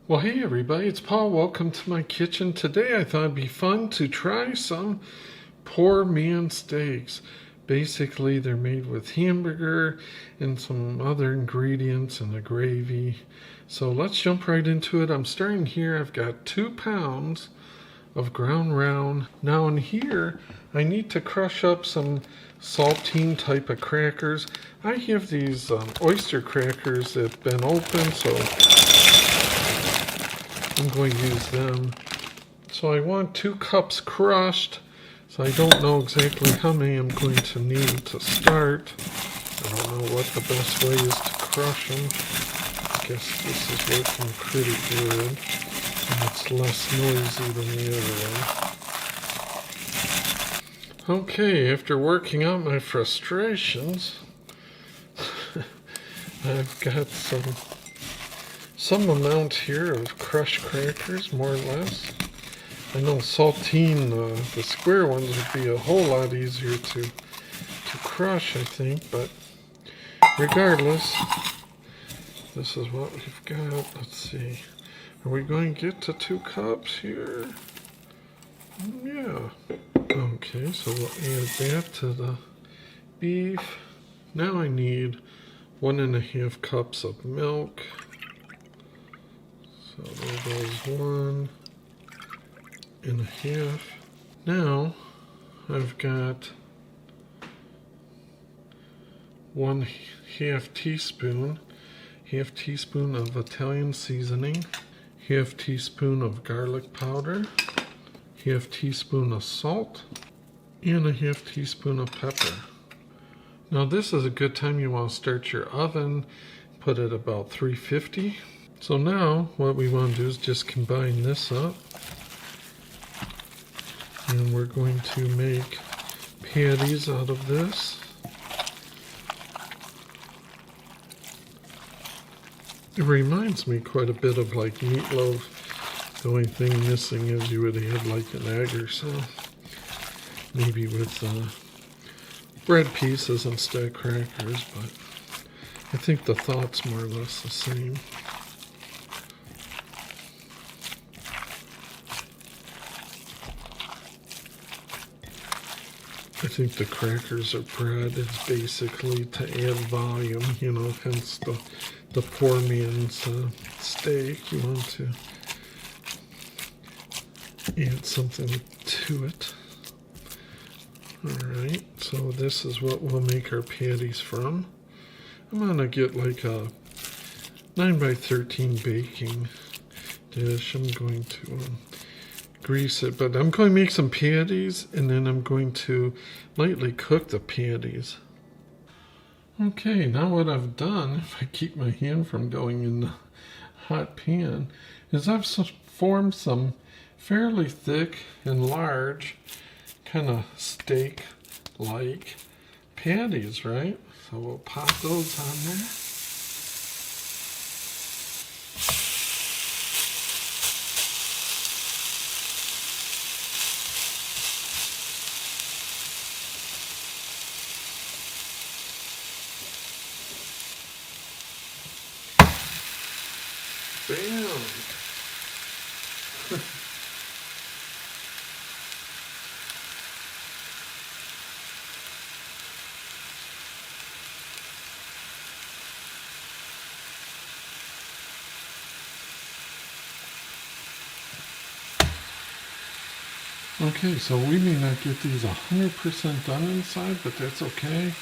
Well, hey everybody, it's Paul. Welcome to my kitchen. Today I thought it'd be fun to try some poor man steaks. Basically, they're made with hamburger and some other ingredients and a gravy. So let's jump right into it. I'm starting here. I've got 2 pounds of ground round. Now in here, I need to crush up some saltine type of crackers. I have these oyster crackers that have been open, so I'm going to use them. So I want 2 cups crushed. So I don't know exactly how many I'm going to need to start. I don't know what the best way is to crush them. I guess this is working pretty good. And it's less noisy than the other one. Okay, after working out my frustrations, I've got some amount here of crushed crackers, more or less. I know saltine, the square ones would be a whole lot easier to crush, I think, but regardless, this is what we've got. Let's see. Are we going to get to 2 cups here? Yeah. Okay, so we'll add that to the beef. Now I need 1.5 cups of milk. So there goes 1.5. Now I've got 1/2 teaspoon, half teaspoon of Italian seasoning, half teaspoon of garlic powder, half teaspoon of salt, and 1/2 teaspoon of pepper. Now this is a good time you want to start your oven, put it about 350. So now what we want to do is just combine this up, and we're going to make patties out of this. It reminds me quite a bit of like meatloaf. The only thing missing is you would have like an egg or so. Maybe with bread pieces instead of crackers, but I think the thought's more or less the same. I think the crackers are bread. It's basically to add volume, hence the poor man's steak. You want to add something to it. Alright, so this is what we'll make our patties from. I'm going to get like a 9x13 baking dish. I'm going to grease it, but I'm going to make some patties, and then I'm going to lightly cook the patties. Okay, now what I've done, if I keep my hand from going in the hot pan, is I've formed some fairly thick and large kind of steak-like patties, right? So we'll pop those on there. Bam! Okay, so we may not get these 100% done inside, but that's okay,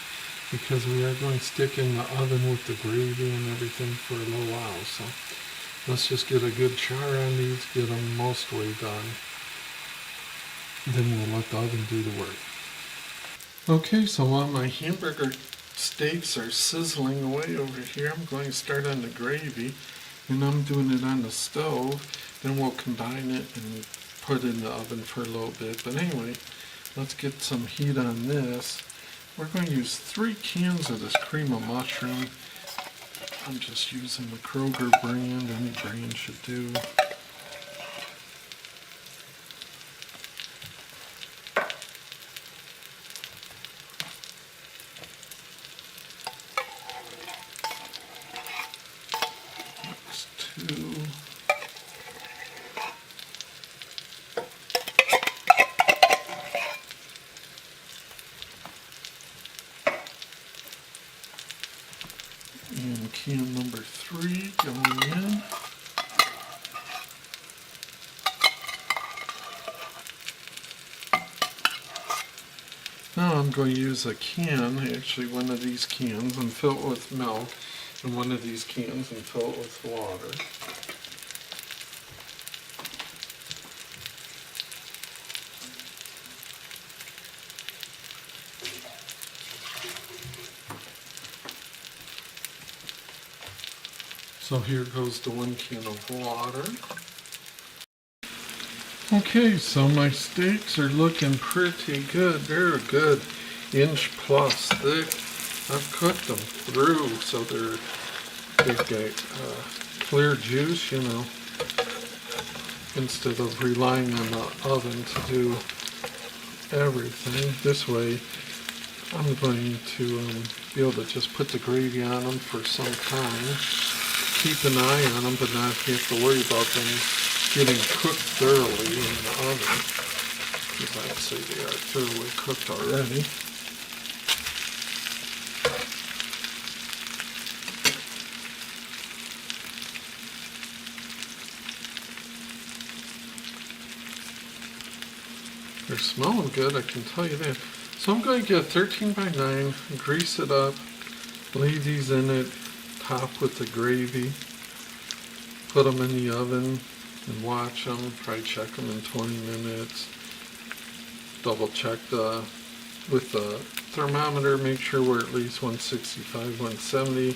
because we are going to stick in the oven with the gravy and everything for a little while. So let's just get a good char on these, get them most way done. Then we'll let the oven do the work. Okay, so while my hamburger steaks are sizzling away over here, I'm going to start on the gravy, and I'm doing it on the stove. Then we'll combine it and put it in the oven for a little bit. But anyway, let's get some heat on this. We're going to use 3 cans of this cream of mushroom. I'm just using the Kroger brand. Any brand should do. That's 2. going to use a can, actually one of these cans, and fill it with milk, and one of these cans and fill it with water. So here goes the 1 can of water. Okay, so my steaks are looking pretty good. They're a good inch plus thick. I've cooked them through, so they've got clear juice, you know, instead of relying on the oven to do everything. This way, I'm going to be able to just put the gravy on them for some time. Keep an eye on them, but not have to worry about them getting cooked thoroughly in the oven, because I'd say they are thoroughly cooked already. They're smelling good, I can tell you that. So I'm going to get 13 by 9, grease it up, lay these in it, top with the gravy, put them in the oven and watch them, probably check them in 20 minutes, double check with the thermometer, make sure we're at least 165, 170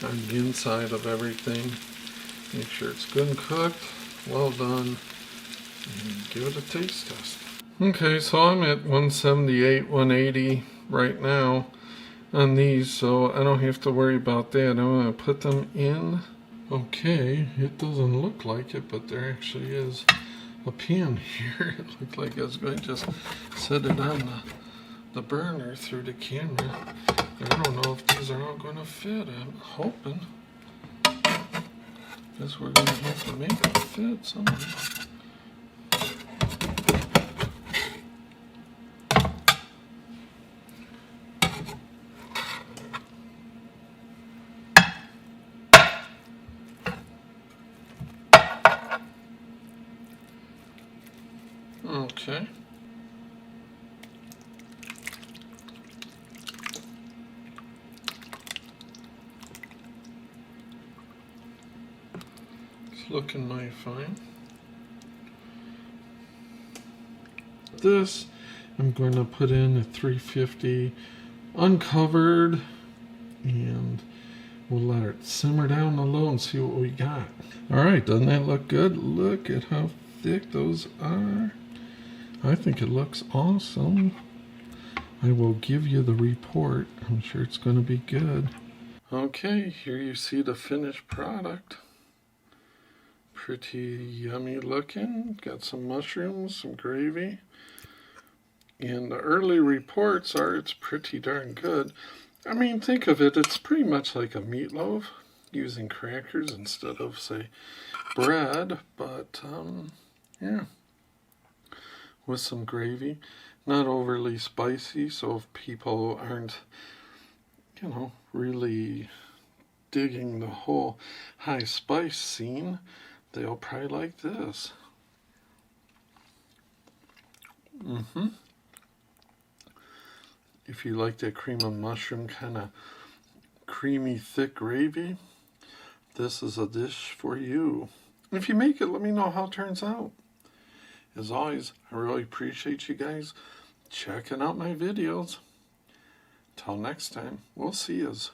on the inside of everything. Make sure it's good and cooked, well done, and give it a taste test. Okay, so I'm at 178, 180 right now on these, so I don't have to worry about that. I'm going to put them in. Okay, it doesn't look like it, but there actually is a pan here. It looked like I was going to just set it on the burner through the camera. I don't know if these are all going to fit. I'm hoping. Guess we're going to have to make it fit somehow. Okay. It's looking mighty fine. This I'm going to put in at 350 uncovered, and we'll let it simmer down low and see what we got. Alright, doesn't that look good? Look at how thick those are. I think it looks awesome. I will give you the report. I'm sure it's going to be good. Okay, here you see the finished product. Pretty yummy looking. Got some mushrooms, some gravy. And the early reports are it's pretty darn good. I mean, think of it, it's pretty much like a meatloaf using crackers instead of, say, bread. But, yeah. With some gravy. Not overly spicy, so if people aren't, you know, really digging the whole high spice scene, they'll probably like this. If you like that cream of mushroom kind of creamy, thick gravy, this is a dish for you. If you make it, let me know how it turns out. As always, I really appreciate you guys checking out my videos. Till next time, we'll see yous.